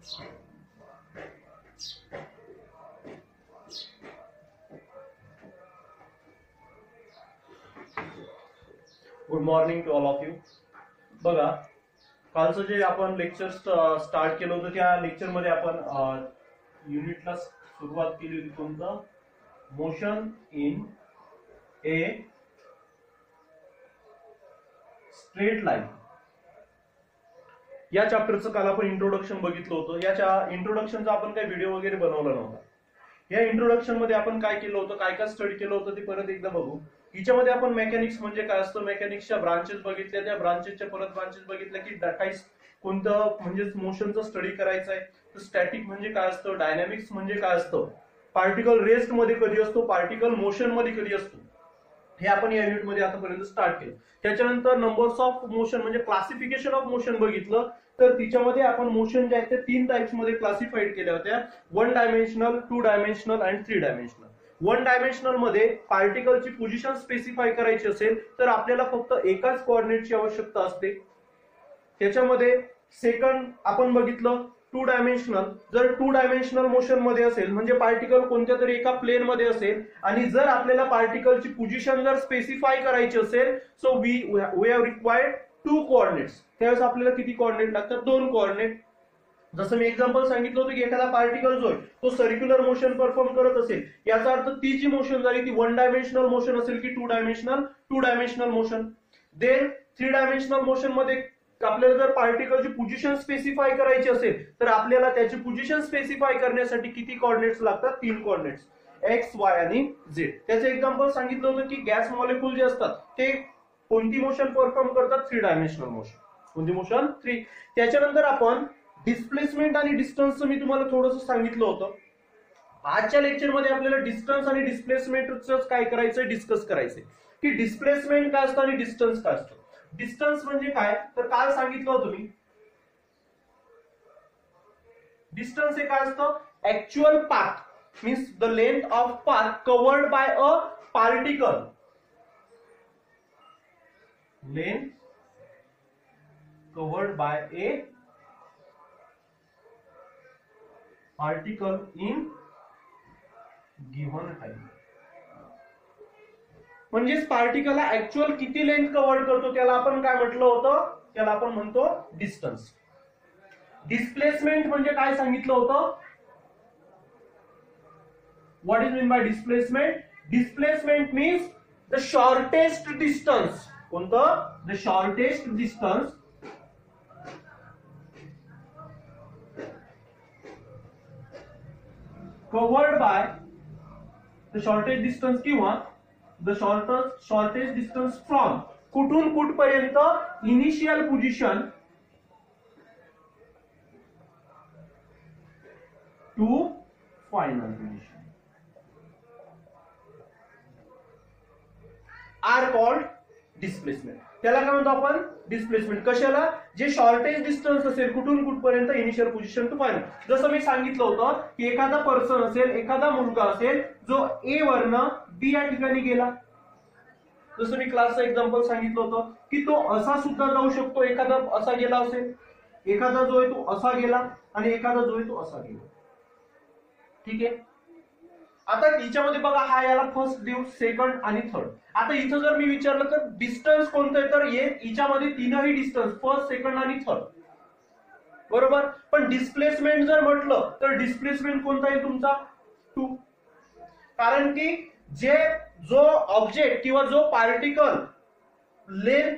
Good morning to all of you. बघा, कालचं जे आपण लेक्चर स्टार्ट केलं होतं त्या लेक्चर मध्ये आपण युनिटला सुरुवात केली होती. कोणतं? Motion in a straight line. या चॅप्टरचं काल आपण इंट्रोडक्शन बघितलं होतं. या इंट्रोडक्शनचा आपण काही व्हिडिओ वगैरे बनवला नव्हता. या इंट्रोडक्शन मध्ये आपण काय केलं होतं, काय काय स्टडी केलं होतं ते परत एकदा बघू. हिच्यामध्ये आपण मेकॅनिक्स म्हणजे काय असतं, मेकॅनिक्सच्या ब्रांचेस बघितल्या, त्या ब्रांचेसच्या परत ब्रांचेस बघितल्या की काही कोणतं म्हणजे मोशनचं स्टडी करायचं आहे. तर स्टॅटिक म्हणजे काय असतं, डायनॅमिक्स म्हणजे काय असतं, पार्टिकल रेस्ट मध्ये कधी असतो, पार्टिकल मोशन मध्ये कधी असतो, हे आपण या युनिट मध्ये आतापर्यंत स्टार्ट केलं. त्याच्यानंतर नंबर्स ऑफ मोशन म्हणजे क्लासिफिकेशन ऑफ मोशन बघितलं. तर तिच्यामध्ये आपण मोशन जे आहेत ते 3 टाइप्स मध्ये क्लासिफाईड केल्या होत्या: 1 डायमेन्शनल, 2 डायमेन्शनल आणि 3 डायमेन्शनल. 1 डायमेन्शनल मध्ये पार्टिकलची पोझिशन स्पेसिफाय करायची असेल तर आपल्याला फक्त एकाच कोऑर्डिनेटची आवश्यकता असते. त्याच्यामध्ये सेकंड आपण बघितलं 2 डायमेन्शनल. जर 2 डायमेन्शनल मोशन मध्ये असेल म्हणजे पार्टिकल कोणत्या तरी एका प्लेन मध्ये असेल आणि जर आपल्याला पार्टिकलची पोझिशन जर स्पेसिफाय करायची असेल so we have required 2 coordinates. त्यावेळेस आपल्याला किती कोऑर्डिनेट लागतात? 2 कोऑर्डिनेट. जसं मी एक्झाम्पल सांगितलं होतं की एखादा पार्टिकल जो आहे तो सर्क्युलर मोशन परफॉर्म करत असेल, याचा अर्थ ती जी मोशन झाली ती 1 डायमेन्शनल मोशन असेल की 2 dimensional motion. Then 3 dimensional motion मध्ये आपल्याला जर पार्टिकलची पोझिशन स्पेसिफाय करायची असेल तर आपल्याला त्याची पोझिशन स्पेसिफाय करण्यासाठी किती कोऑर्डिनेट्स लागतात? 3 कोऑर्डिनेट्स, एक्स, वाय आणि झेड. त्याचं एक्झाम्पल सांगितलं होतं की गॅस मॉलिक्यूल जे असतात ते कोणती मोशन परफॉर्म करतात? 3 डायमेन्शनल मोशन. कोणती मोशन? 3. त्याच्यानंतर आपण डिस्प्लेसमेंट आणि डिस्टन्सचं मी तुम्हाला थोडंसं सांगितलं होतं. आजच्या लेक्चर मध्ये आपल्याला डिस्टन्स आणि डिस्प्लेसमेंटचं काय करायचंय, डिस्कस करायचंय की डिस्प्लेसमेंट काय असतं आणि डिस्टन्स काय असतं. डिस्टन्स म्हणजे काय तर काल सांगितलं होतं मी, डिस्टन्स हे काय असतं? Actual path means the length of path covered bye a particle. Length covered by a particle in given time. म्हणजेच पार्टिकलला ऍक्च्युअल किती लेंथ कव्हर करतो त्याला आपण काय म्हटलं होतं? त्याला आपण म्हणतो डिस्टन्स. डिस्प्लेसमेंट म्हणजे काय सांगितलं होतं? What is mean by displacement? Displacement means the shortest distance. कोणतं? The shortest distance covered by the shortest distance किंवा the shortest distance from कुठून कुठपर्यंत initial position to final position are called displacement. त्याला काय म्हणतो आपण? डिस्प्लेसमेंट. कशाला? जे शॉर्टेज डिस्टन्स असेल कुठून कुठपर्यंत इनिशियल पोझिशन टू फायनल. जसं मी सांगितलं होतं की एखादा पर्सन असेल, एखादा मुलगा असेल जो ए वरनं बी या ठिकाणी गेला. जसं मी क्लासचं एक्झाम्पल सांगितलं होतं की तो असा सुद्धा जाऊ शकतो. एखादा असा गेला असेल, एखादा जो आहे तो असा गेला आणि एखादा जो आहे तो असा गेला. ठीक आहे. आता हिच्यामध्ये बघा, हा याला फर्स्ट देऊ, सेकंड आणि थर्ड. आता इथं जर मी विचारलं तर डिस्टन्स कोणतं आहे तर हिच्यामध्ये 3ही डिस्टन्स, फर्स्ट, सेकंड आणि थर्ड. बरोबर. पण डिस्प्लेसमेंट जर म्हटलं तर डिस्प्लेसमेंट कोणता आहे तुमचा? 2. कारण की जो ऑब्जेक्ट किंवा जो पार्टिकल लेंथ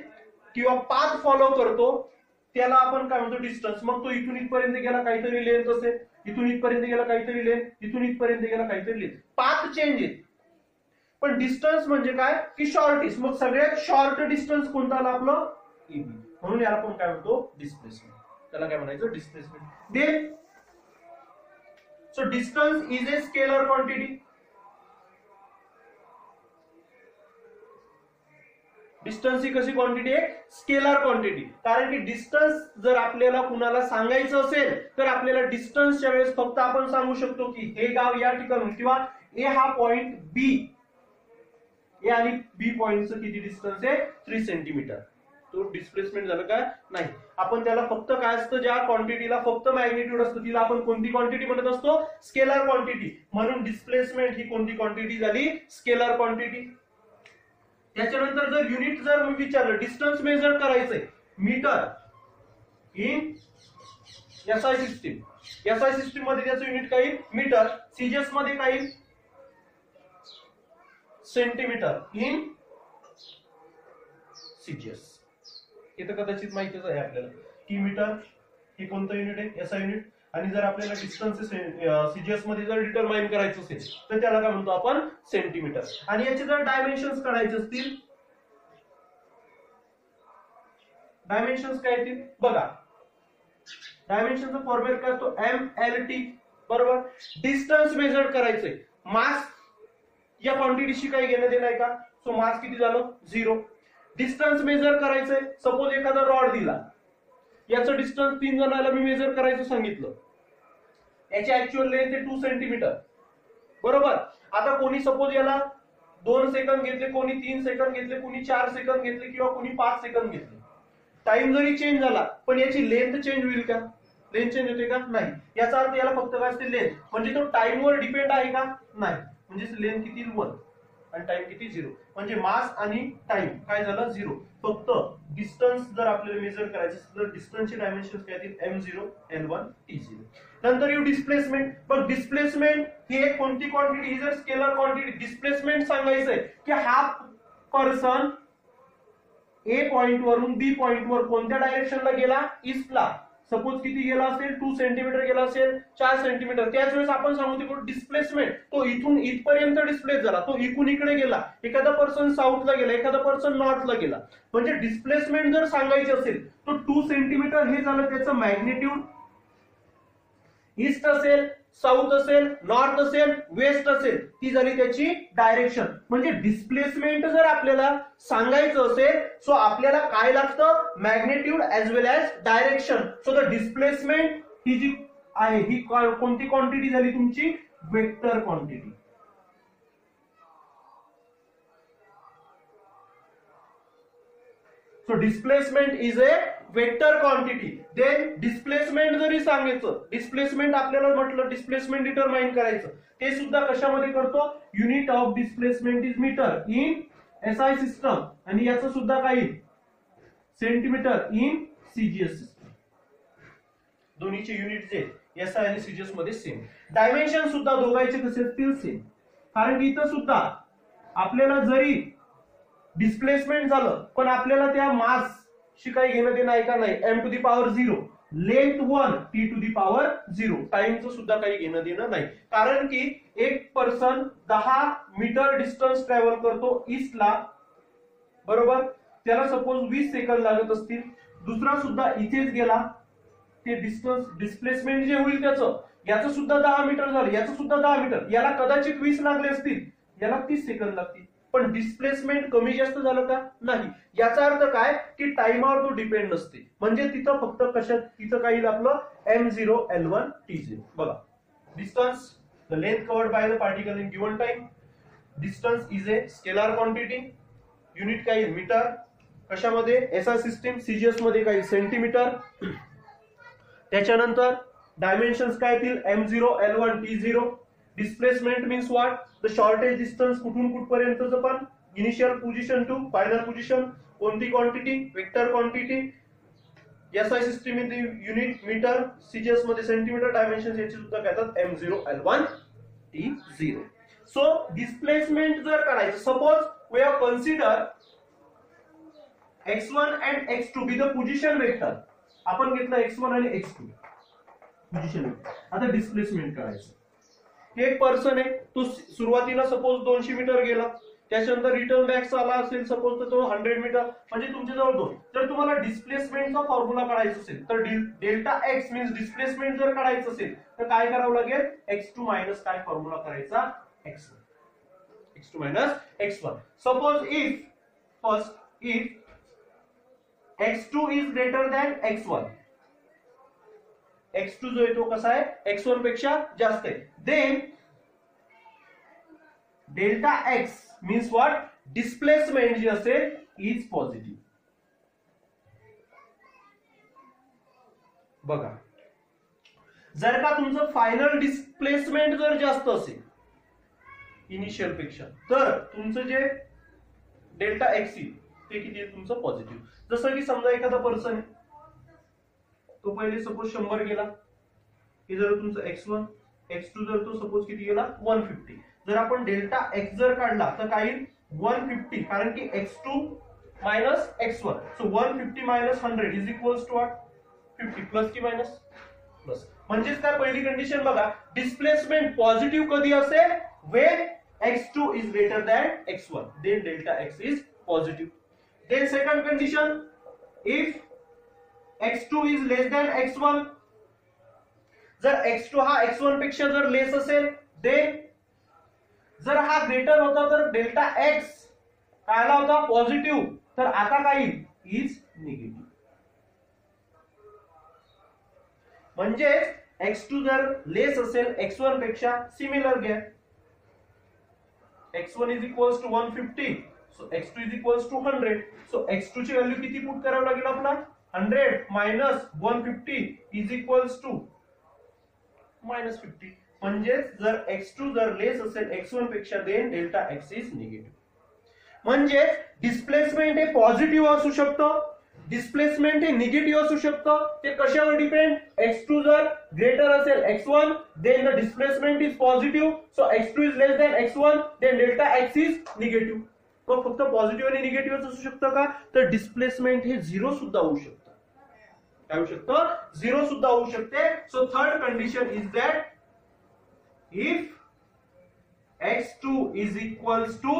किंवा पाथ फॉलो करतो त्याला आपण काय म्हणतो? डिस्टन्स. मग तो इथून इथपर्यंत गेला काहीतरी लेंथ असेल, इथून इथपर्यंत गेला काहीतरी लेंथ, इथून इथपर्यंत गेला काहीतरी लेंथ, पाथ चेंज आहे. पण डिस्टन्स म्हणजे काय की शॉर्टेस्ट. मग सगळ्यात शॉर्ट डिस्टन्स कोणता आला? आपलं एबी. म्हणून याला आपण काय म्हणतो? डिस्प्लेसमेंट. त्याला काय म्हणायचं? Displacement. Then so distance is a scalar quantity. Distance ही कशी क्वांटिटी आहे? Scalar quantity. कारण की डिस्टन्स जर आपल्याला कुणाला सांगायचं असेल तर आपल्याला डिस्टन्सच्या वेळेस फक्त आपण सांगू शकतो की हे गाव या ठिकाणी किंवा ए हा पॉइंट बी, ए आणि बी पॉइंटचं किती डिस्टन्स आहे? 3 सेंटीमीटर. तो डिस्प्लेसमेंट झालं का नाही. आपण त्याला फक्त काय असतं, ज्या क्वांटिटीला फक्त मॅग्निट्यूड असतं तिला आपण कोणती क्वांटिटी म्हणत असतो, स्केलर क्वांटिटी. म्हणून डिस्प्लेसमेंट ही कोणती क्वांटिटी झाली, स्केलर क्वांटिटी. त्याच्यानंतर जर युनिट जर मी विचारलं, डिस्टन्स मेजर करायचंय metre in SI system. SI system मध्ये त्याचं युनिट काय मीटर, सीजीएस मध्ये काय सेंटीमीटर इन सीजीएस. हे तर कदाचित माहितीच आहे आपल्याला की मीटर हे कोणतं युनिट आहे, एसआय युनिट. आणि जर आपल्याला डिस्टन्स सीजीएस मध्ये जर डिटरमाइन करायचं असेल तर त्याला काय म्हणतो आपण, सेंटीमीटर. आणि याचे जर डायमेन्शन्स काढायचे असतील, डायमेन्शन्स काय येतील बघा. डायमेन्शनचा फॉर्म्युला काय असतो, MLT बरोबर. डिस्टन्स मेजर करायचंय, मास या क्वांटिटीशी काही घेणं देणं आहे का, सो मास किती झालं 0. डिस्टन्स मेजर करायचंय, सपोज एखादा रॉड दिला, याचं डिस्टन्स 3 जणांना मी मेजर करायचं सांगितलं, याची ऍक्च्युअल लेंथ आहे 2 सेंटीमीटर बरोबर. आता कोणी सपोज याला 2 सेकंद घेतले, कोणी 3 सेकंद घेतले, कोणी 4 सेकंद घेतले किंवा कोणी 5 सेकंद घेतले. टाइम जरी चेंज झाला पण याची लेंथ चेंज होईल का, लेंथ चेंज होते का नाही. याचा अर्थ याला फक्त काय असते लेंथ, म्हणजे तो टाइमवर डिपेंड आहे का नाही. म्हणजे लेंथ किती 1 आणि टाइम किती 0. म्हणजे मास आणि टाइम काय झालं 0. फक्त डिस्टन्स जर आपल्याला मेजर करायचे असेल तर डिस्टन्सचे डायमेन्शन्स काय येतील, M0 L1 T0. नंतर येऊ डिस्प्लेसमेंट. पण डिस्प्लेसमेंट ही एक कोणती क्वांटिटी, ही जर स्केलर क्वांटिटी. डिस्प्लेसमेंट सांगायचंय की हा पर्सन ए पॉइंट वरून बी पॉइंट वर कोणत्या डायरेक्शनला गेला, ईस्टला. सपोज किती गेला असेल, 2 सेंटीमीटर गेला असेल, 4 सेंटीमीटर. त्याच वेळेस आपण सांगू डिस्प्लेसमेंट, तो इथून इथपर्यंत डिस्प्लेस झाला, तो इकडून इकडे गेला. एखादा पर्सन साऊथला गेला, एखादा पर्सन नॉर्थला गेला. म्हणजे डिस्प्लेसमेंट जर सांगायची असेल तो 2 सेंटीमीटर हे झालं त्याचं मॅग्निट्यूड. ईस्ट असेल, साऊथ असेल, नॉर्थ असेल, वेस्ट असेल, ती झाली त्याची डायरेक्शन. म्हणजे डिस्प्लेसमेंट जर आपल्याला सांगायचं असेल सो आपल्याला काय लागतं, magnitude as well as direction. So the displacement ही जी आहे ही कोणती क्वांटिटी झाली तुमची, vector quantity. So displacement is a vector quantity. Then displacement जरी सांगायचं, डिस्प्लेसमेंट आपल्याला म्हटलं डिस्प्लेसमेंट डिटरमाइन करायचं, ते सुद्धा कशामध्ये करतो, unit of displacement is metre in SI system. आणि याचं सुद्धा काही सेंटीमीटर इन सीजीएस सिस्टम. दोन्हीचे युनिट जे एसआय आणि सीजीएस मध्ये सेम. डायमेन्शन सुद्धा दोघांचे कसे असतील, सेम. कारण इथं सुद्धा आपल्याला जरी डिस्प्लेसमेंट झालं पण आपल्याला त्या मास शी काही घेणं देणं आहे का नाही, m⁴, लेंथ 1 t⁴, टाइमचं सुद्धा काही घेणं देणं नाही. कारण की एक पर्सन 10 मीटर डिस्टन्स ट्रॅव्हल करतो ईस्टला बरोबर, त्याला सपोज 20 सेकंद लागत असतील. दुसरा सुद्धा इथेच गेला, ते डिस्टन्स डिस्प्लेसमेंट जे होईल त्याचं, याचं सुद्धा 10 मीटर झालं, याचं सुद्धा 10 मीटर, याला कदाचित 20 लागले असतील, याला 30 सेकंद लागतील. पण डिस्प्लेसमेंट कमी जास्त झालं का नाही. याचा अर्थ काय की टाइमावर तो डिपेंड नसते. म्हणजे तिथं फक्त कशात, तिथं काही आपलं M0 L1 T0. बघा distance, the length covered by the particle in given time. Distance is a scalar quantity, unit काही मीटर, कशामध्ये एसआय सिस्टीम, सीजीएस मध्ये काही सेंटीमीटर. त्याच्यानंतर डायमेन्शन्स काय येतील, M0 L1 T0. Displacement means what, the shortage distance कुठून कुठपर्यंतचं पण, initial position to final position. कोणती quantity, vector quantity. SI system in unit metre, CGS मध्ये सेंटीमीटर. डायमेन्शन याचे सुद्धा काय येतात, M0 L1 T0. So displacement जर करायचं, suppose we have consider x1 and x2 be the position vector. आपण घेतलं x1 आणि x2 पोझिशन वेक्टर. आता डिस्प्लेसमेंट करायचं. एक पर्सन आहे, तो सुरुवातीला सपोज 200 मीटर गेला, त्याच्यानंतर रिटर्न बॅक आला असेल सपोज तर तो 100 मीटर, म्हणजे तुमच्याजवळ 2. जर तुम्हाला डिस्प्लेसमेंटचा फॉर्म्युला काढायचा असेल तर डेल्टा एक्स मीन्स डिस्प्लेसमेंट जर काढायचं असेल तर काय करावं लागेल, x2 मायनस काय फॉर्म्युला करायचा, x1. x2 minus x1. Suppose if x2 is greater than x1, x2 जो आहे तो कसा आहे, x1 पेक्षा जास्त आहे, then delta x means what, displacement जी असेल इज पॉझिटिव्ह. बघा, जर का तुमचं फायनल डिस्प्लेसमेंट जर जास्त असेल इनिशियल पेक्षा, तर तुमचं जे डेल्टा एक्स येईल ते किती आहे तुमचं पॉझिटिव्ह. जसं की समजा एखादा पर्सन आहे, तो पहिले सपोज 100 गेला, हे जर तुमचं x1 x2 जर तो सपोज किती गेला 150. जर आपण डेल्टा x जर काढला तर काय येईल 150, कारण की x2 minus x1, so 150 minus 100 is equals to what 50, plus की मायनस प्लस. म्हणजेच काय पहिली कंडिशन बघा, डिस्प्लेसमेंट पॉझिटिव्ह कधी असेल when x2 is greater than x1, then delta x is positive. Then second condition, if x2 is less than x1, जर x2 हा x1 पेक्षा जर लेस असेल, then जर हा ग्रेटर होता तर डेल्टा x कायला होता पॉझिटिव्ह, तर आता काय येईल इज निगेटिव्ह. म्हणजे x2 जर लेस असेल x1 पेक्षा, सिमिलर घ्या, x1 is equals to 150, so x2 is equals to 100. So x2 ची व्हॅल्यू किती पुट करावं लागेल आपला 100 minus 150 is equals to minus 50. म्हणजे जर x2 जर लेस असेल x1 पेक्षा, then delta x is negative. म्हणजे डिस्प्लेसमेंट हे पॉझिटिव्ह असू शकतं, डिस्प्लेसमेंट हे निगेटिव्ह असू शकतं. ते कशावर डिपेंड, x2 जर ग्रेटर असेल x1, then the displacement is positive, so x2 is less than x1, then delta x is negative. मग फक्त पॉझिटिव्ह आणि निगेटिव्हच असू शकतं का, तर डिस्प्लेसमेंट हे झिरो सुद्धा होऊ शकतं. काय होऊ शकतं, झिरो सुद्धा होऊ शकते. So third condition is that if x2 is equals to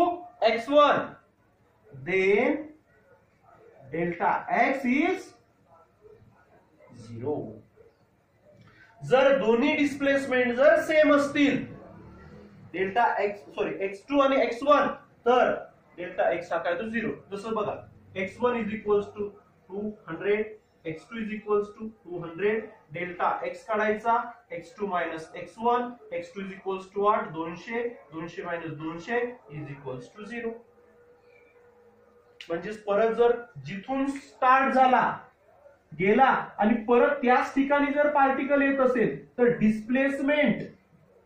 x1, then delta x is 0. जर दोन्ही डिस्प्लेसमेंट जर सेम असतील, डेल्टा x2 आणि x1, तर डेल्टा x हा काय तो 0. जसं बघा, x1 is equals to 200, x2 is equals to 200, delta x काढायचा, x2 minus x1, x2 is equals to 200, 200 minus 200 is equals to 0. म्हणजे परत जर जिथून स्टार्ट झाला गेला आणि परत त्याच ठिकाणी जर पार्टिकल येत असेल, तर डिस्प्लेसमेंट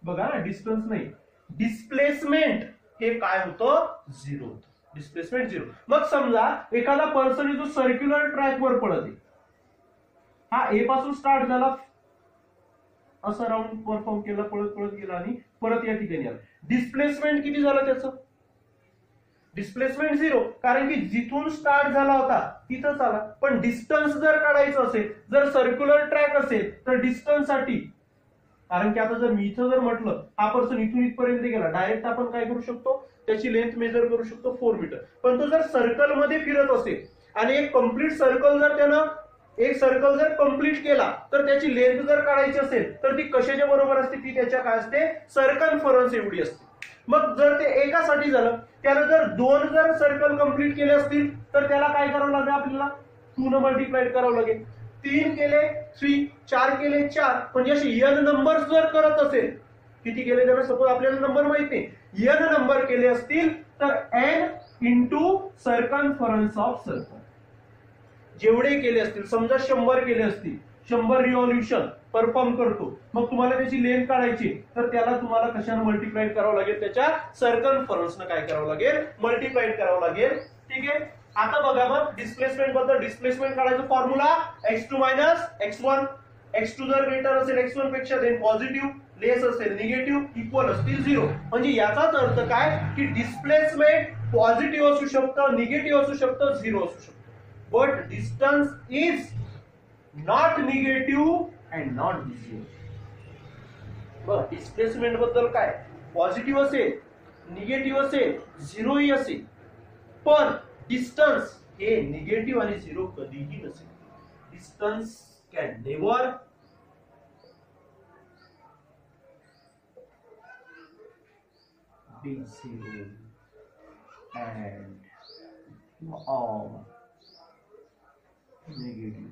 बघा ना, डिस्टन्स नाही, डिस्प्लेसमेंट हे काय होतं 0 होतं. डिस्प्लेसमेंट 0. मग समजा एखादा पर्सन जो सर्क्युलर ट्रॅक वर पळत आहे, हा ए पासून स्टार्ट झाला, असं राऊंड परफॉर्म केला, पळत पळत गेला आणि परत या ठिकाणी आला. डिस्प्लेसमेंट किती झालं त्याचं, डिस्प्लेसमेंट 0, कारण की जिथून स्टार्ट झाला होता तिथंच आला. पण डिस्टन्स जर काढायचं असेल, जर सर्क्युलर ट्रॅक असेल, तर डिस्टन्स साठी, कारण की आता जर मी इथं जर म्हटलं हा पर्सन इथून इथपर्यंत गेला, डायरेक्ट आपण काय करू शकतो, त्याची लेंथ मेजर करू शकतो 4 मीटर. पण तो जर सर्कल मध्ये फिरत असेल आणि एक कम्प्लीट सर्कल जर त्यानं एक सर्कल जर कंप्लीट केला, तर त्याची लेंथ जर काढायची असेल, तर ती कशाच्या बरोबर असते, ती त्याच्या काय असते सर्कम्फरन्स एवढी असते. मग जर ते एकासाठी झालं, त्याला जर 2 जर सर्कल कंप्लीट केले असतील, तर त्याला काय करावं लागेल, आपल्याला 2 न मल्टिप्लाय करावं लागेल. 3 केले 3, 4 केले 4, म्हणजे असे n नंबर्स जर करत असेल, किती केले त्याला सपोज आपल्याला नंबर माहित नाही, n नंबर केले असतील, तर n into circumference of circle जेवढे केले असतील, समजा 100 केले असतील, 100 रिव्हॉल्युशन परफॉर्म करतो, मग तुम्हाला त्याची लेंथ काढायची, तर त्याला तुम्हाला कशाने मल्टिप्लाय करावं लागेल, त्याच्या सर्कम्फरन्सने काय करावं लागेल, मल्टिप्लाय करावं लागेल. ठीक आहे. आता बघा मग डिस्प्लेसमेंट बद्दल, डिस्प्लेसमेंट काढायचं formula x2 minus x1, x2 जर ग्रेटर असेल x1 पेक्षा, देन पॉझिटिव्ह, लेस असेल निगेटिव्ह, इक्वल असतील 0. म्हणजे याचाच अर्थ काय की डिस्प्लेसमेंट पॉझिटिव्ह असू शकतं, निगेटिव्ह असू शकतं, 0 असू शकतं. But distance is not negative and not zero. बघ, डिस्प्लेसमेंट बद्दल काय, पॉझिटिव्ह असेल, निगेटिव्ह असेल, 0 ही असेल, पण डिस्टन्स हे निगेटिव्ह आणि 0 कधीही नसेल. Distance can never B 0 and all negative.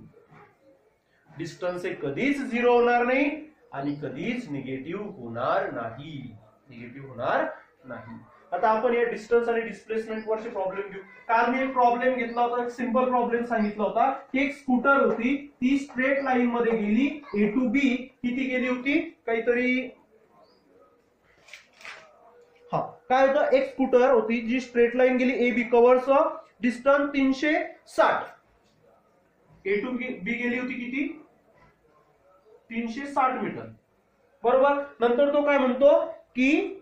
Distance हे कधीच 0 होणार नाही आणि कधीच निगेटिव्ह होणार नाही, निगेटिव्ह होणार नाही. आता आपण या डिस्टन्स आणि डिस्प्लेसमेंट वरचे प्रॉब्लेम घेऊ. काल मी एक प्रॉब्लेम घेतला होता, एक सिंपल प्रॉब्लेम सांगितला होता की एक स्कूटर होती, ती स्ट्रेट लाईन मध्ये गेली ए टू बी. किती गेली होती? काहीतरी काय होतं, एक स्कूटर होती जी स्ट्रेट लाईन गेली A B, covers distance 360. A to B गेली होती किती? 360 मीटर. बरोबर. नंतर तो काय म्हणतो की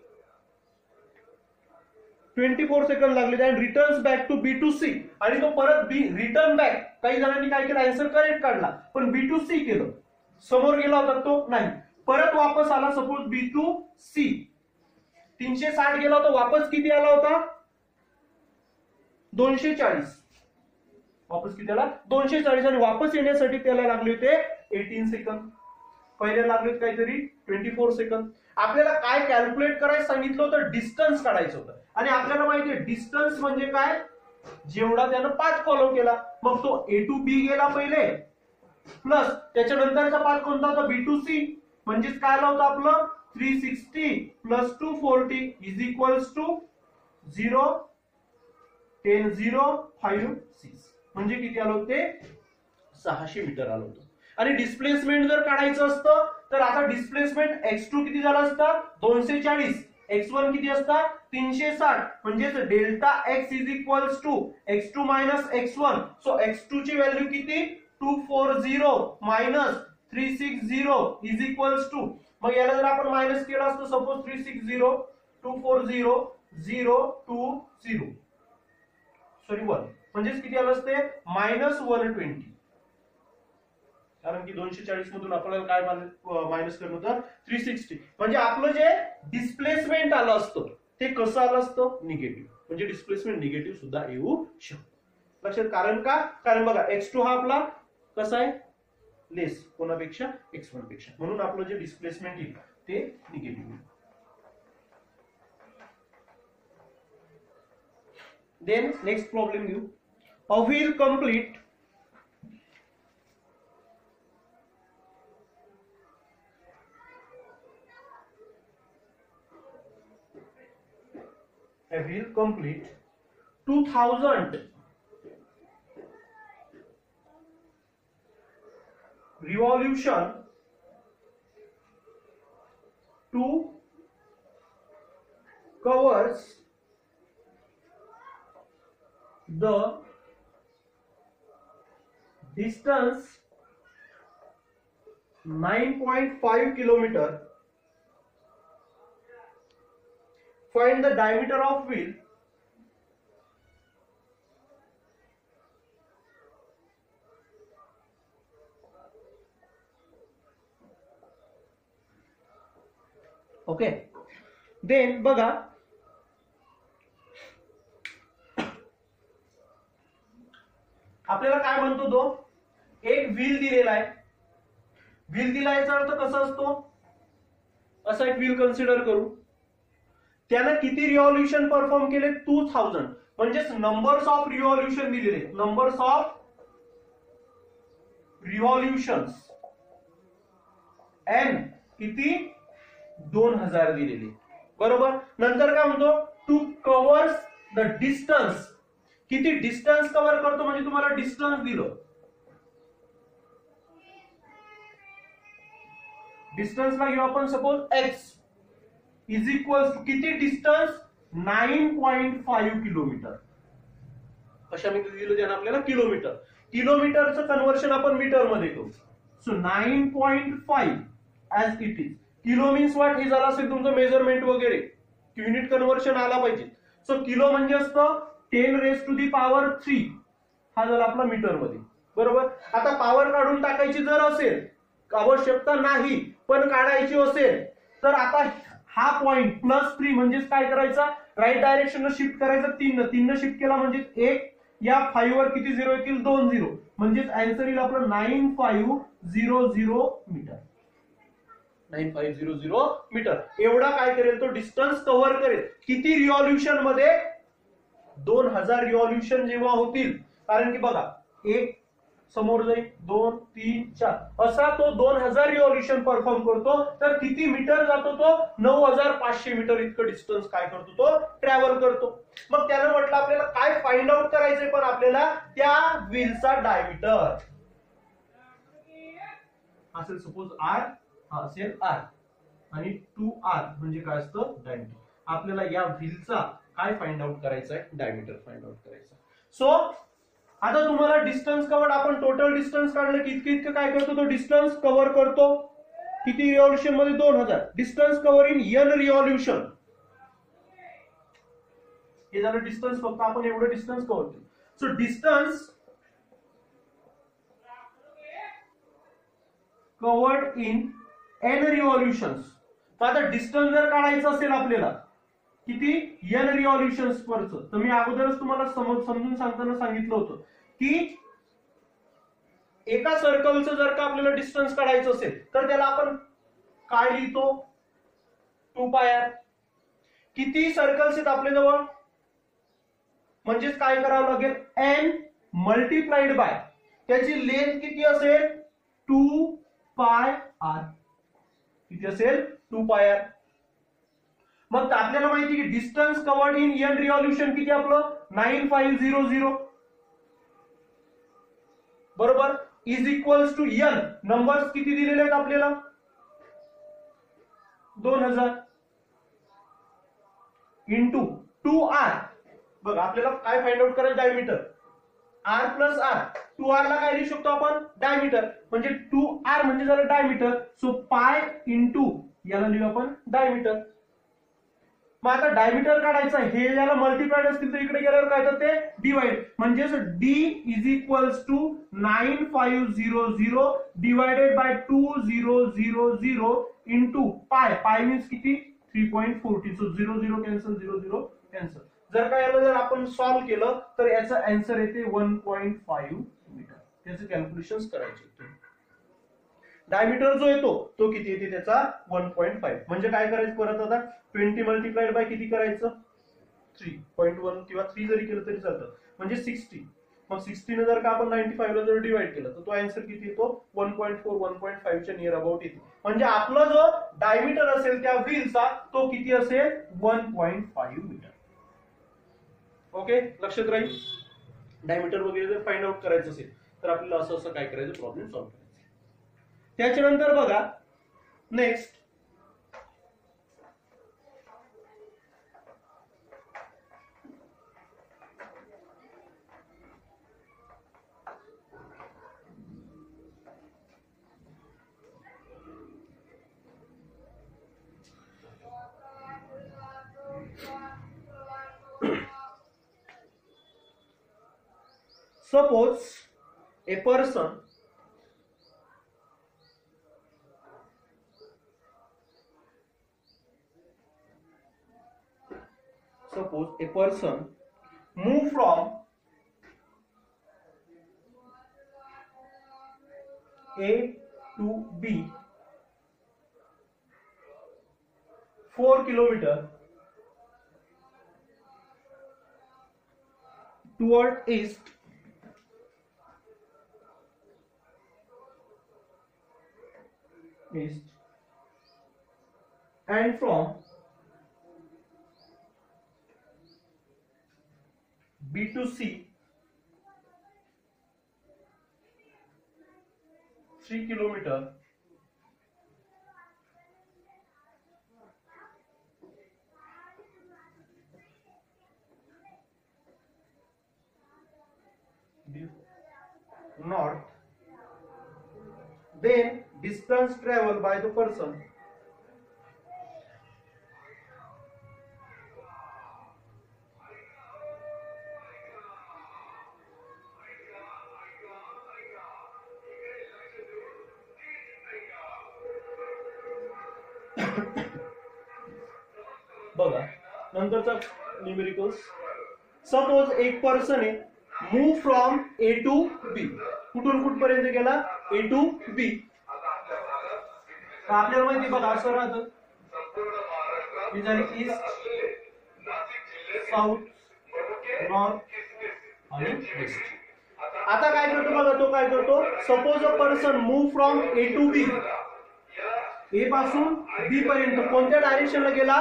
24 सेकंड लागले and returns back to B to C. आणि तो परत बी रिटर्न बॅक. काही जणांनी काय केलं, आन्सर करेक्ट काढला पण बी टू सी केलं. समोर गेला होता तो नाही, परत वापस आला. सपोज बी टू सी 360 गेला होता, वापस किती आला होता? 240. वापस किती आला? 240. आणि वापस येण्यासाठी त्याला लागले होते 18 सेकंद. पहिले लागले काहीतरी 24 सेकंद. आपल्याला काय कॅल्क्युलेट करायचं सांगितलं होतं? डिस्टन्स काढायचं होतं. आणि आपल्याला माहिती आहे डिस्टन्स म्हणजे काय, जेवढा त्यानं पाथ फॉलो केला. मग तो ए टू बी गेला पहिले, प्लस त्याच्यानंतरचा पाथ कोणता होता? बी टू सी. म्हणजेच काय आला होता आपलं 360 प्लस 240 इज इक्वल्स टू 0 10 0 5 6. म्हणजे किती आलं होते? 600 मीटर आलं होतं. आणि डिस्प्लेसमेंट जर काढायचं असतं तर आता डिस्प्लेसमेंट x2 किती झाला असता? 240. x1 किती असता? 360. म्हणजेच delta x is equals to x2 minus x1. So x2 ची व्हॅल्यू किती? 240 मायनस 360 इज इक्वल्स टू. मग याला जर आपण मायनस केला असतं, सपोज 360 240 020 सॉरी 1, म्हणजेच किती आलं असते? -120. कारण की 240 मधून आपल्याला काय मायनस करणं होतं? 360. म्हणजे आपलं जे डिस्प्लेसमेंट आलं असतं ते कसं आलं असतं? निगेटिव्ह. म्हणजे डिस्प्लेसमेंट निगेटिव्ह सुद्धा येऊ शकतं. लक्षात. कारण का? कारण बघा x2 हा आपला कसा आहे? लेस कोणापेक्षा? x1 पेक्षा. म्हणून आपलं जे डिस्प्लेसमेंट येईल ते निगेटिव्ह येईल. देन नेक्स्ट प्रॉब्लेम घेऊ. A wheel complete a wheel complete 2000 revolution to covers the distance 9.5 kilometer. Find the diameter of wheel okay. Then बघा आपल्याला काय म्हणतो तो? एक व्हील दिलेला आहे. व्हील दिला याचा अर्थ कसा असतो? असा एक व्हील कन्सिडर करू. त्यानं किती रिव्हॉल्युशन परफॉर्म केले? 2000. म्हणजेच नंबर्स ऑफ रिव्हॉल्युशन दिलेले. नंबर्स ऑफ रिव्हॉल्युशन्स एन किती? 2000 दिलेले. बरोबर. नंतर काय म्हणतो? To covers the distance. किती डिस्टन्स कव्हर करतो? म्हणजे तुम्हाला डिस्टन्स दिलं. डिस्टन्सला घेऊ आपण suppose x is equals to किती डिस्टन्स? 9.5 किलोमीटर. कशामध्ये दिलं त्यानं आपल्याला? किलोमीटर. किलोमीटरचं कन्व्हर्शन आपण मीटर मध्ये करू. So 9.5 as it is. Kilo means what? हे झालं असेल तुमचं मेजरमेंट वगैरे, युनिट कन्व्हर्शन आला पाहिजे. सो किलो म्हणजे असतं 10⁻³ हा झाला आपला मीटर मध्ये. बरोबर. आता पॉवर काढून टाकायची जर असेल, आवश्यकता नाही पण काढायची असेल तर आता हा पॉइंट +3 म्हणजेच काय करायचा? राईट डायरेक्शन शिफ्ट करायचं. 3 शिफ्ट केला म्हणजे 1. या 5 वर किती 0 येतील? 2 0. म्हणजेच आन्सर येईल आपलं 9500 मीटर. 9500 मीटर एवढा काय करेल तो? डिस्टन्स कव्हर करेल. किती रिव्हॉल्युशन मध्ये? 2000 रिव्हॉल्युशन जेव्हा होतील. कारण की बघा एक समोर जाईल 2 3 4 असा तो 2000 रिव्हॉल्युशन परफॉर्म करतो. तर किती मीटर जातो तो? 9500 मीटर इतकं डिस्टन्स काय करतो तो? ट्रॅव्हल करतो. मग त्यानं म्हटलं आपल्याला काय फाइंड आउट करायचंय, पण आपल्याला त्या व्हीलचा डायमीटर असेल सपोज आर, हा असेल आर आणि 2r म्हणजे काय असतं? डायमीटर. आपल्याला या व्हीलचा काय फाइंड आउट करायचा आहे? डायमीटर फाइंड आउट करायचा. सो आता तुम्हाला डिस्टन्स कव्हर्ड, आपण टोटल डिस्टन्स काढलं की इतकं इतकं काय करतो तो? डिस्टन्स कव्हर करतो. किती रिव्हॉल्युशन मध्ये? 2000. Distance cover in n revolution. हे झालं डिस्टन्स, फक्त आपण एवढं डिस्टन्स कव्हर केलं. So distance covered in n रिव्हॉल्युशन्स. आता डिस्टन्स जर काढायचं असेल आपल्याला किती? n रिव्हॉल्युशन्स परच, तर मी अगोदरच तुम्हाला समजून सांगताना सांगितलं होतं की एका सर्कलचं जर का आपल्याला डिस्टन्स काढायचं असेल तर त्याला आपण काय लिहितो? 2πr. किती सर्कल्स आहेत आपल्या जवळ? म्हणजेच काय करावं लागेल? n मल्टिप्लाइड बाय त्याची लेंथ किती असेल? 2πr. किती असेल? 2πr. मग आपल्याला माहिती की distance covered in n revolution किती आपलं? 9500 बरोबर, is equals to n. Numbers किती दिलेले आहेत आपल्याला? 2000 इंटू 2r. बघा आपल्याला काय फाइंड आउट करायचं? Diameter. r plus r. 2r ला काय लिहू शकतो आपण? डायमीटर. म्हणजे 2r म्हणजे झालं डायमीटर. सो पाय इंटू याला लिहू आपण डायमीटर. मग आता डायमीटर काढायचं, हे याला मल्टिप्लाइड असतील तर इकडे गेल्यावर काय तर ते डिवाइड. म्हणजेच d is equals to 9500 divided by 2000 into pi. Pi means किती? 3.40. So 0 cancel, 0 cancel. जर का याला जर आपण सॉल्व्ह केलं तर याचा आन्सर येते 1.5 मीटर. त्याचे कॅल्क्युलेशन करायचे. डायमीटर जो येतो तो किती येते? त्याचा 1.5. म्हणजे काय करायचं परत? आता 20 मल्टिप्लाइड बाय किती करायचं? 3.1 किंवा 3 जरी केलं तरी चालतं. म्हणजे 60. मग 60 ने जर का आपण 95 ला जर डिवाइड केलं तर तो आन्सर किती येतो? 1.4 1.5 च्या नियर अबाउट येते. म्हणजे आपला जो डायमीटर असेल त्या व्हीलचा तो किती असेल? 1.5 मीटर. ओके, लक्षात राहील. डायमीटर वगैरे जर फाइंड आउट करायचं असेल तर आपल्याला असं असं काय करायचं? प्रॉब्लेम सॉल्व्ह करायचा. त्याच्यानंतर बघा next suppose a person move from A to B 4 kilometer toward east and from B to C 3 kilometer north, then distance traveled by the person बघा नंतरचा न्यूमेरिकल्स. सपोज एक पर्सन आहे, move from A to B. कुठून कुठपर्यंत गेला? A to B. आपल्याला माहिती बघा असं राहतं, ही झाली ईस्ट, साऊथ, नॉर्थ आणि वेस्ट. आता काय करतो बघा, तो काय करतो, suppose a person move from A to B, A पासून बी पर्यंत कोणत्या डायरेक्शनला गेला,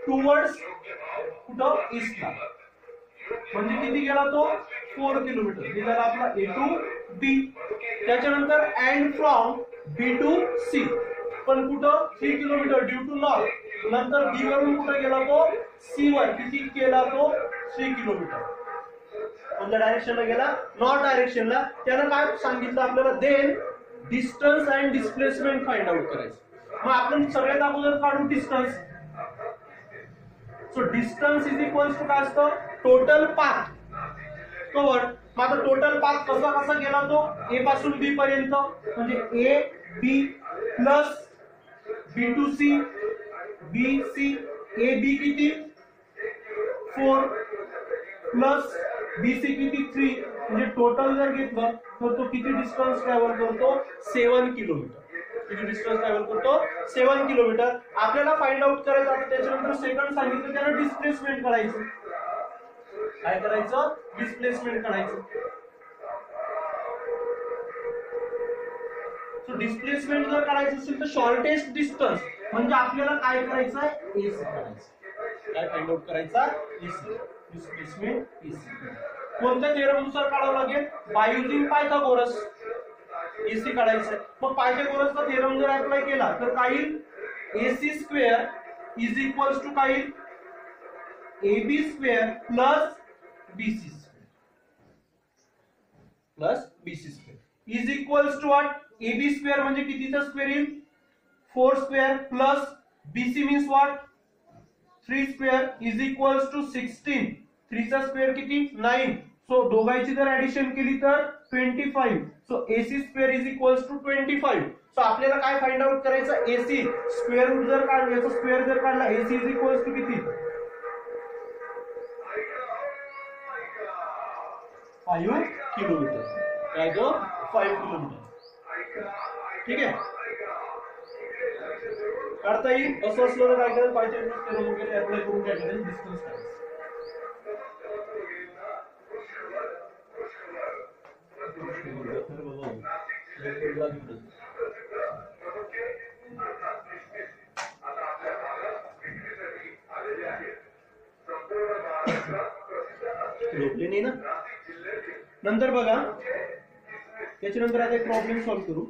टुवर्ड्स कुठं, ईस्टला. म्हणजे किती गेला तो, 4 किलोमीटर. हे झाला आपला ए टू बी. त्याच्यानंतर and from B to C, पण कुठं 3 किलोमीटर ड्यू टू नॉर्थ. नंतर बी वरून कुठे गेला तो, सी वर, किती केला तो, 3 किलोमीटर. कोणत्या डायरेक्शनला गेला, नॉर्थ डायरेक्शनला. त्यानं काय सांगितलं आपल्याला, then distance and displacement find out करायचं. मग आपण सगळ्यात अगोदर काढू distance. So distance is equals to काय असतं, टोटल पाथ कव्हर्ड. मग आता टोटल पाथ कसा कसा गेला तो, ए पासून बी पर्यंत, म्हणजे A B plus B to C, B C, A B किती 4 प्लस बी सी किती 3, म्हणजे टोटल जर घेतलं तर तो किती डिस्टन्स ट्रॅव्हल करतो, 7 किलोमीटर. किती डिस्टन्स ट्रॅव्हल करतो, 7 किलोमीटर. आपल्याला फाइंड आउट करायचं. आता त्याच्यानंतर सेकंड सांगितलं, त्याला डिस्प्लेसमेंट करायचं. काय करायचं, डिस्प्लेसमेंट करायचं. सो डिस्प्लेसमेंट जर करायचं असेल तर शॉर्टेस्ट डिस्टन्स म्हणजे आपल्याला काय करायचं आहे, एसी करायचं. काय फाइंड आउट करायचा, एसी. Displacement AC. कोणत्या थेरमनुसार काढावं लागेल, बाय युजिंग पायथागोरस. एसी काढायचं. मग पायथागोरसचा थेरम जर अप्लाय केला तर काय येईल, AC square is equals to काय येईल, AB square plus BC square plus BC square is equals to what, AB square म्हणजे कितीचा स्क्वेअर येईल, 4 square plus BC means what, 3 square is equals to 16. 3 चा स्क्वेअर किती, 9. सो दोघांची जर addition केली तर 25. So AC square is equals to 25. So आपल्याला काय फाइंड आउट करायचं, एसी स्क्वेअर रूट जर काढला, याचा स्क्वेअर जर काढला, एसी इज इक्वल्स टू किती, 5 किलोमीटर. काय तो 5 किलोमीटर. ठीक आहे, काढता येईल. असं असलं तर काय करायचं, पाहिजे वगैरे अप्लाय करून काय करायचं, डिस्टन्स काढायचं. झोपले नाही ना. नंतर बघा, त्याच्यानंतर आता एक प्रॉब्लेम सॉल्व्ह करू.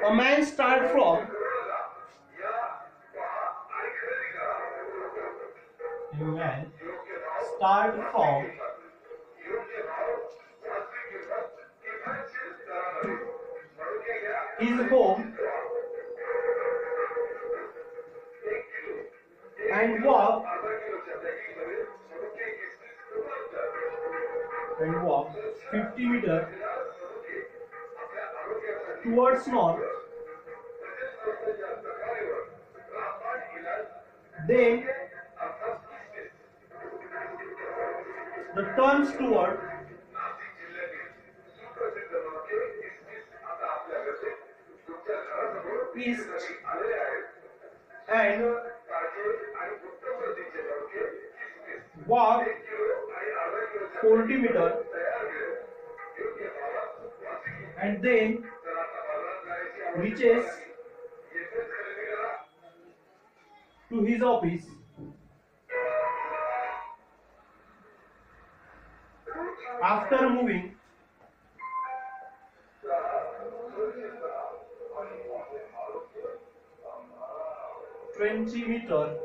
A man start from his home and walk 50 meters towards north. Then the turns toward east and walk 40 meters and then reaches to his office. After moving 20 meters